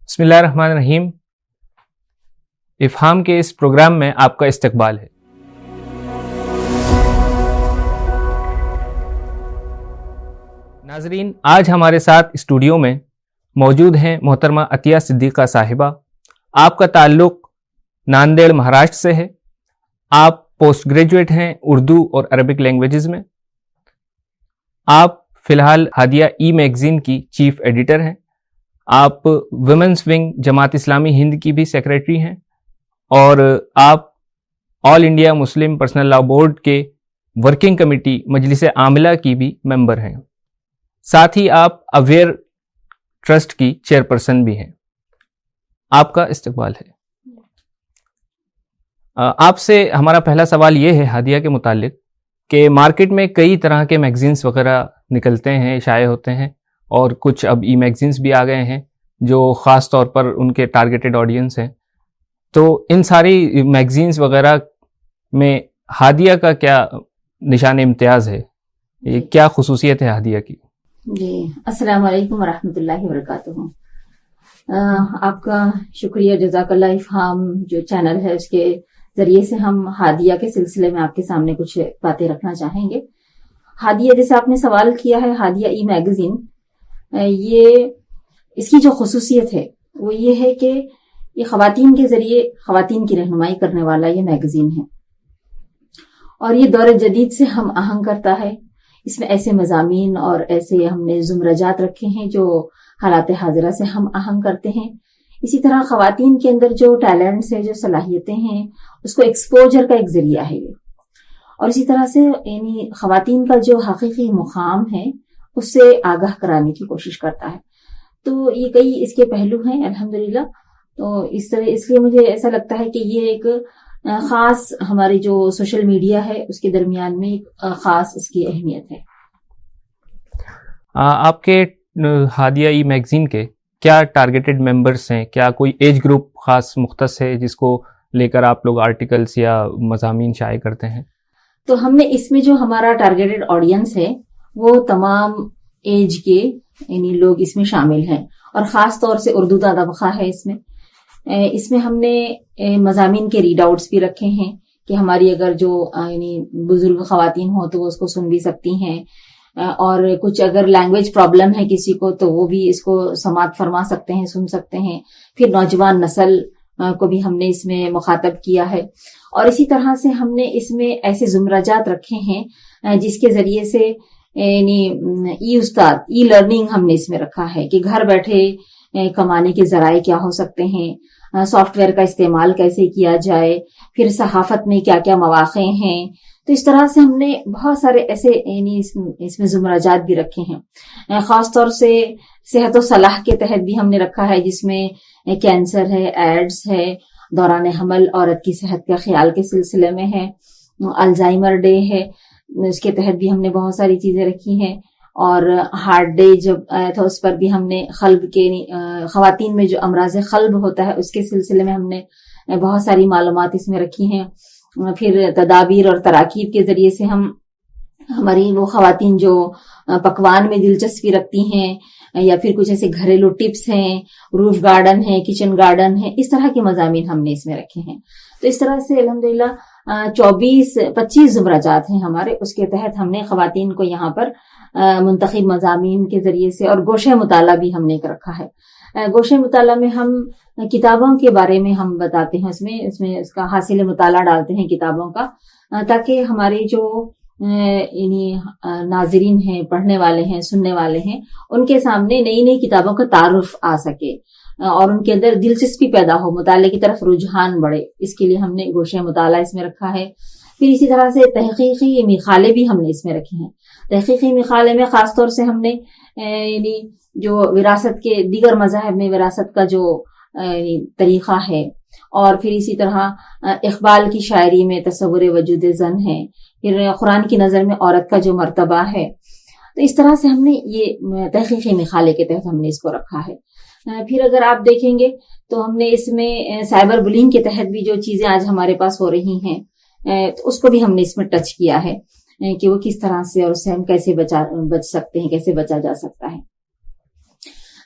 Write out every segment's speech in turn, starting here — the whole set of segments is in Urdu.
بسم اللہ الرحمن الرحیم. افہام کے اس پروگرام میں آپ کا استقبال ہے. ناظرین، آج ہمارے ساتھ اسٹوڈیو میں موجود ہیں محترمہ عطیہ صدیقہ صاحبہ. آپ کا تعلق ناندیڑ مہاراشٹر سے ہے. آپ پوسٹ گریجویٹ ہیں اردو اور عربک لینگویجز میں. آپ فی الحال ہادیہ ای میگزین کی چیف ایڈیٹر ہیں. آپ ویمنس ونگ جماعت اسلامی ہند کی بھی سیکریٹری ہیں اور آپ All India Muslim Personal Law Board کے ورکنگ کمیٹی مجلس عاملہ کی بھی ممبر ہیں. ساتھ ہی آپ اویئر ٹرسٹ کی چیئرپرسن بھی ہیں. آپ کا استقبال ہے. آپ سے ہمارا پہلا سوال یہ ہے ہادیہ کے متعلق کہ مارکیٹ میں کئی طرح کے میگزینس وغیرہ نکلتے ہیں، شائع ہوتے ہیں، اور کچھ اب ای میگزینس بھی آ گئے ہیں جو خاص طور پر ان کے ٹارگیٹڈ آڈینس ہیں. تو ان ساری میگزینس وغیرہ میں ہادیہ کا کیا نشان امتیاز ہے؟ یہ کیا خصوصیت ہے ہادیہ کی؟ جی، السلام علیکم ورحمۃ اللہ وبرکاتہ. آپ کا شکریہ، جزاک اللہ. افہام جو چینل ہے اس کے ذریعے سے ہم ہادیہ کے سلسلے میں آپ کے سامنے کچھ باتیں رکھنا چاہیں گے. ہادیہ، جیسے آپ نے سوال کیا ہے، ہادیہ ای میگزین، یہ اس کی جو خصوصیت ہے وہ یہ ہے کہ یہ خواتین کے ذریعے خواتین کی رہنمائی کرنے والا یہ میگزین ہے، اور یہ دور جدید سے ہم آہنگ کرتا ہے. اس میں ایسے مضامین اور ایسے ہم نے زمرجات رکھے ہیں جو حالات حاضرہ سے ہم آہنگ کرتے ہیں. اسی طرح خواتین کے اندر جو ٹیلنٹس ہیں، جو صلاحیتیں ہیں، اس کو ایکسپوجر کا ایک ذریعہ ہے یہ. اور اسی طرح سے یعنی خواتین کا جو حقیقی مقام ہے اس سے آگاہ کرانے کی کوشش کرتا ہے. تو یہ کئی اس کے پہلو ہیں الحمدللہ. تو اس طرح اس لیے مجھے ایسا لگتا ہے کہ یہ ایک خاص ہماری جو سوشل میڈیا ہے اس کے درمیان میں ایک خاص اس کی اہمیت ہے. آپ کے ہادیہ ای میگزین کے کیا ٹارگیٹڈ ممبرس ہیں؟ کیا کوئی ایج گروپ خاص مختص ہے جس کو لے کر آپ لوگ آرٹیکلس یا مضامین شائع کرتے ہیں؟ تو ہم نے اس میں جو ہمارا ٹارگیٹڈ آڈینس ہے وہ تمام ایج کے یعنی لوگ اس میں شامل ہیں، اور خاص طور سے اردو طبقہ ہے اس میں. اس میں ہم نے مضامین کے ریڈ آؤٹس بھی رکھے ہیں کہ ہماری اگر جو یعنی بزرگ خواتین ہوں تو وہ اس کو سن بھی سکتی ہیں، اور کچھ اگر لینگویج پرابلم ہے کسی کو تو وہ بھی اس کو سماعت فرما سکتے ہیں، سن سکتے ہیں. پھر نوجوان نسل کو بھی ہم نے اس میں مخاطب کیا ہے. اور اسی طرح سے ہم نے اس میں ایسے زمرجات رکھے ہیں جس کے ذریعے سے یعنی ای لرننگ ہم نے اس میں رکھا ہے کہ گھر بیٹھے کمانے کے ذرائع کیا ہو سکتے ہیں، سافٹ ویئر کا استعمال کیسے کیا جائے، پھر صحافت میں کیا کیا مواقع ہیں. تو اس طرح سے ہم نے بہت سارے ایسے یعنی اس میں زمرجات بھی رکھے ہیں. خاص طور سے صحت و صلاح کے تحت بھی ہم نے رکھا ہے جس میں کینسر ہے، ایڈز ہے، دوران حمل عورت کی صحت کا خیال کے سلسلے میں ہے، الزائمر ڈے ہے، اس کے تحت بھی ہم نے بہت ساری چیزیں رکھی ہیں. اور ہارٹ ڈے جب آیا تھا اس پر بھی ہم نے قلب کے خواتین میں جو امراض قلب ہوتا ہے اس کے سلسلے میں ہم نے بہت ساری معلومات اس میں رکھی ہیں. پھر تدابیر اور تراکیب کے ذریعے سے ہم ہماری وہ خواتین جو پکوان میں دلچسپی رکھتی ہیں یا پھر کچھ ایسے گھریلو ٹپس ہیں، روف گارڈن ہے، کچن گارڈن ہے، اس طرح کے مضامین ہم نے اس میں رکھے ہیں. تو اس طرح سے الحمدللہ 24-25 زمرجات ہیں ہمارے. اس کے تحت ہم نے خواتین کو یہاں پر منتخب مضامین کے ذریعے سے، اور گوشہ مطالعہ بھی ہم نے رکھا ہے. گوشہ مطالعہ میں ہم کتابوں کے بارے میں ہم بتاتے ہیں، اس میں اس کا حاصل مطالعہ ڈالتے ہیں کتابوں کا، تاکہ ہمارے جو یعنی ناظرین ہیں، پڑھنے والے ہیں، سننے والے ہیں، ان کے سامنے نئی نئی کتابوں کا تعارف آ سکے اور ان کے اندر دلچسپی پیدا ہو، مطالعے کی طرف رجحان بڑھے. اس کے لیے ہم نے گوشہ مطالعہ اس میں رکھا ہے. پھر اسی طرح سے تحقیقی مقالے بھی ہم نے اس میں رکھے ہیں. تحقیقی مقالے میں خاص طور سے ہم نے یعنی جو وراثت کے دیگر مذاہب میں وراثت کا جو طریقہ ہے، اور پھر اسی طرح اقبال کی شاعری میں تصور وجود زن ہے، پھر قرآن کی نظر میں عورت کا جو مرتبہ ہے. تو اس طرح سے ہم نے یہ تحقیقی مقالے کے تحت ہم نے اس کو رکھا ہے. پھر اگر آپ دیکھیں گے تو ہم نے اس میں سائبر بلنگ کے تحت بھی جو چیزیں آج ہمارے پاس ہو رہی ہیں تو اس کو بھی ہم نے اس میں ٹچ کیا ہے کہ وہ کس طرح سے اور اس سے ہم کیسے بچ سکتے ہیں، کیسے بچا جا سکتا ہے.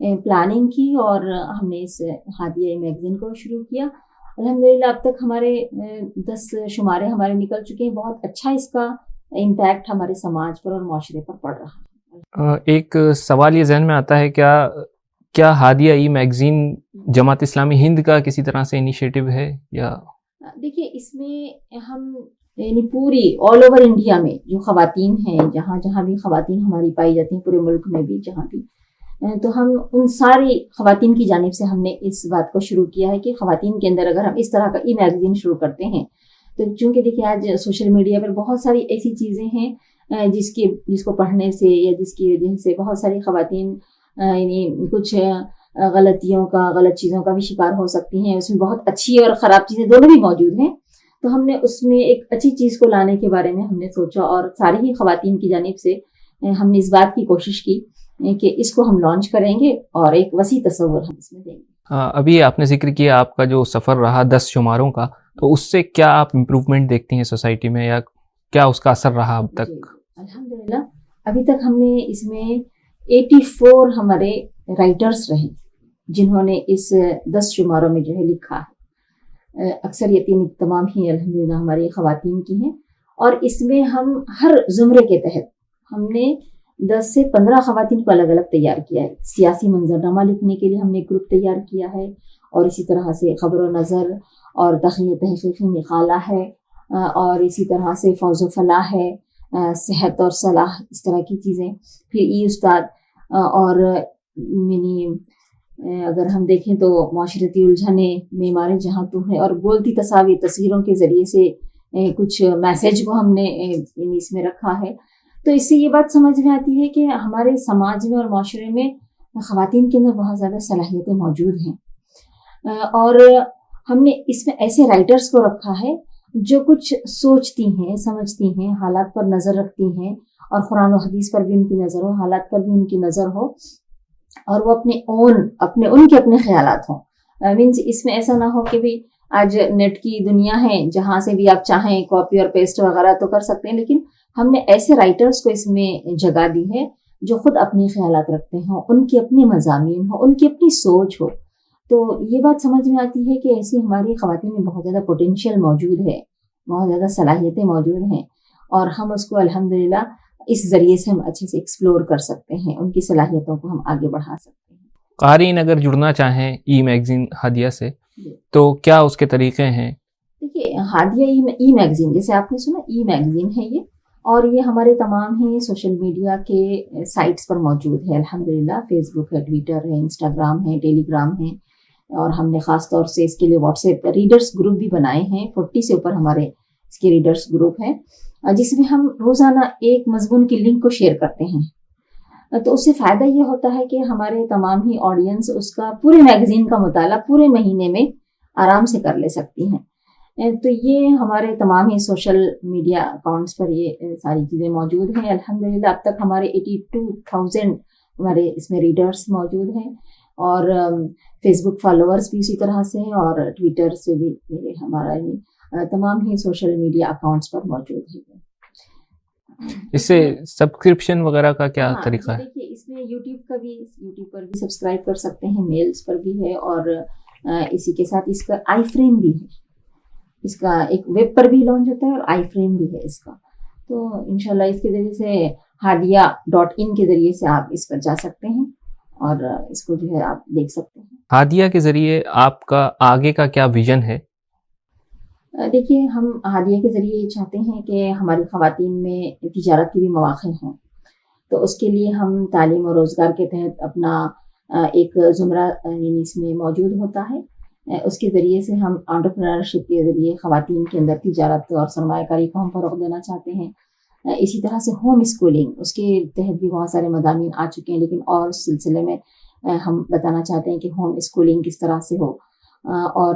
پلاننگ کی اور ہم نے اس ہادیہ میگزین کو شروع کیا. الحمدللہ اب تک ہمارے 10 شمارے ہمارے نکل چکے ہیں. بہت اچھا اس کا امپیکٹ ہمارے سماج پر اور معاشرے پر پڑ رہا ہے. ایک سوال یہ ذہن میں آتا ہے، کیا ہادیہ ای میگزین جماعت اسلامی ہند کا کسی طرح سے انیشیٹو ہے یا؟ دیکھیے اس میں ہم یعنی پوری آل اوور انڈیا میں جو خواتین ہیں، جہاں جہاں بھی خواتین ہماری پائی جاتی ہیں، پورے ملک میں بھی جہاں بھی، تو ہم ان ساری خواتین کی جانب سے ہم نے اس بات کو شروع کیا ہے کہ خواتین کے اندر اگر ہم اس طرح کا ای میگزین شروع کرتے ہیں تو چونکہ دیکھیے آج سوشل میڈیا پر بہت ساری ایسی چیزیں ہیں جس کو پڑھنے سے یا جس کی وجہ سے بہت ساری خواتین یعنی کچھ غلط چیزوں کا بھی شکار ہو سکتی ہیں. اس میں بہت اچھی اور خراب چیزیں دونوں بھی موجود ہیں. تو ہم نے اس میں ایک اچھی چیز کو لانے کے بارے میں ہم نے سوچا اور ساری ہی خواتین کی جانب سے ہم نے اس بات کی کوشش کی کہ اس کو ہم لانچ کریں گے اور ایک وسیع تصور ہم اس میں دیں گے. ابھی آپ نے ذکر کیا آپ کا جو سفر رہا 10 شماروں کا، تو اس سے کیا آپ امپروومنٹ دیکھتی ہیں سوسائٹی میں، یا کیا اس کا اثر رہا اب تک؟ الحمدللہ ابھی تک ہم نے اس میں 84 ہمارے رائٹرز رہے جنہوں نے اس 10 شماروں میں جو ہے لکھا ہے. اکثریت تمام ہی الحمدللہ ہماری خواتین کی ہیں، اور اس میں ہم ہر زمرے کے تحت ہم نے 10 سے 15 خواتین کو الگ الگ تیار کیا ہے. سیاسی منظرنامہ لکھنے کے لیے ہم نے ایک گروپ تیار کیا ہے، اور اسی طرح سے خبر و نظر اور تحقیقی مقالہ ہے، اور اسی طرح سے فوز و فلاح ہے، صحت اور صلاح، اس طرح کی چیزیں. پھر ای استاد، اور اگر ہم دیکھیں تو معاشرتی الجھنیں، معمار جہاں تو ہے، اور بولتی تصویروں کے ذریعے سے کچھ میسج کو ہم نے اس میں رکھا ہے. تو اس سے یہ بات سمجھ میں آتی ہے کہ ہمارے سماج میں اور معاشرے میں خواتین کے اندر بہت زیادہ صلاحیتیں موجود ہیں، اور ہم نے اس میں ایسے رائٹرز کو رکھا ہے جو کچھ سوچتی ہیں، سمجھتی ہیں، حالات پر نظر رکھتی ہیں، اور قرآن و حدیث پر بھی ان کی نظر ہو، حالات پر بھی ان کی نظر ہو، اور وہ ان کے اپنے خیالات ہوں. مینس اس میں ایسا نہ ہو کہ بھی آج نیٹ کی دنیا ہے جہاں سے بھی آپ چاہیں کاپی اور پیسٹ وغیرہ تو کر سکتے ہیں، لیکن ہم نے ایسے رائٹرز کو اس میں جگہ دی ہے جو خود اپنے خیالات رکھتے ہوں، ان کے اپنے مضامین ہوں، ان کی اپنی سوچ ہو. تو یہ بات سمجھ میں آتی ہے کہ ایسی ہماری خواتین میں بہت زیادہ پوٹینشیل موجود ہے، بہت زیادہ صلاحیتیں موجود ہیں، اور ہم اس کو الحمدللہ اس ذریعے سے ہم اچھے سے ایکسپلور کر سکتے ہیں، ان کی صلاحیتوں کو ہم آگے بڑھا سکتے ہیں. قارئین اگر جڑنا چاہیں ای میگزین ہادیہ سے تو کیا اس کے طریقے ہیں؟ دیکھیے ہادیہ ای میگزین، جیسے آپ نے سنا ای میگزین ہے یہ، اور یہ ہمارے تمام ہی سوشل میڈیا کے سائٹس پر موجود ہے. الحمدللہ فیس بک ہے، ٹویٹر ہے، انسٹاگرام ہے، ٹیلی گرام ہے، اور ہم نے خاص طور سے اس کے لیے واٹس ایپ ریڈرز گروپ بھی بنائے ہیں. 40 سے اوپر ہمارے اس کے ریڈرز گروپ ہیں، جس میں ہم روزانہ ایک مضمون کی لنک کو شیئر کرتے ہیں. تو اس سے فائدہ یہ ہوتا ہے کہ ہمارے تمام ہی آڈینس اس کا پورے میگزین کا مطالعہ پورے مہینے میں آرام سے کر لے سکتی ہیں. تو یہ ہمارے تمام ہی سوشل میڈیا اکاؤنٹس پر یہ ساری چیزیں موجود ہیں. الحمدللہ اب تک ہمارے 82,000 ہمارے اس میں ریڈرز موجود ہیں، اور فیس بک فالوورز بھی اسی طرح سے ہیں، اور ٹویٹر سے بھی ہمارا تمام ہی سوشل میڈیا اکاؤنٹس پر موجود ہے. اس سے سبسکرپشن وغیرہ کا کیا طریقہ ہے؟ دیکھیے اس میں یوٹیوب پر بھی سبسکرائب کر سکتے ہیں، میلز پر بھی ہے، اور اسی کے ساتھ اس کا آئی فریم بھی ہے. اس کا ایک ویب پر بھی لانچ ہوتا ہے اور آئی فریم بھی ہے اس کا. تو انشاءاللہ اس کے ذریعے سے hadiya.in کے ذریعے سے آپ اس پر جا سکتے ہیں اور اس کو جو ہے آپ دیکھ سکتے ہیں. ہادیہ کے ذریعے آپ کا آگے کا کیا ویژن ہے؟ دیکھیے ہم ہادیہ کے ذریعے یہ چاہتے ہیں کہ ہماری خواتین میں تجارت کے بھی مواقع ہوں. تو اس کے لیے ہم تعلیم و روزگار کے تحت اپنا ایک زمرہ اس میں موجود ہوتا ہے. اس کے ذریعے سے ہم انٹرپرینرشپ کے ذریعے خواتین کے اندر تجارت اور سرمایہ کاری کو ہم فروغ دینا چاہتے ہیں. اسی طرح سے ہوم اسکولنگ، اس کے تحت بھی بہت سارے مضامین آ چکے ہیں، لیکن اور اس سلسلے میں ہم بتانا چاہتے ہیں کہ ہوم اسکولنگ کس طرح سے ہو. اور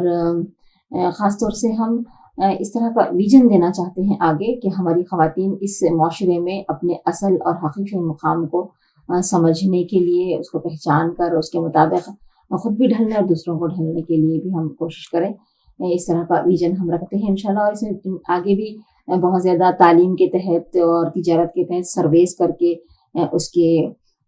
خاص طور سے ہم اس طرح کا ویژن دینا چاہتے ہیں آگے کہ ہماری خواتین اس معاشرے میں اپنے اصل اور حقیقی مقام کو سمجھنے کے لیے، اس کو پہچان کر اس کے مطابق خود بھی ڈھلنے اور دوسروں کو ڈھلنے کے لیے بھی ہم کوشش کریں. اس طرح کا ویژن ہم رکھتے ہیں انشاءاللہ. اور اس میں آگے بھی بہت زیادہ تعلیم کے تحت اور تجارت کے تحت سرویز کر کے اس کے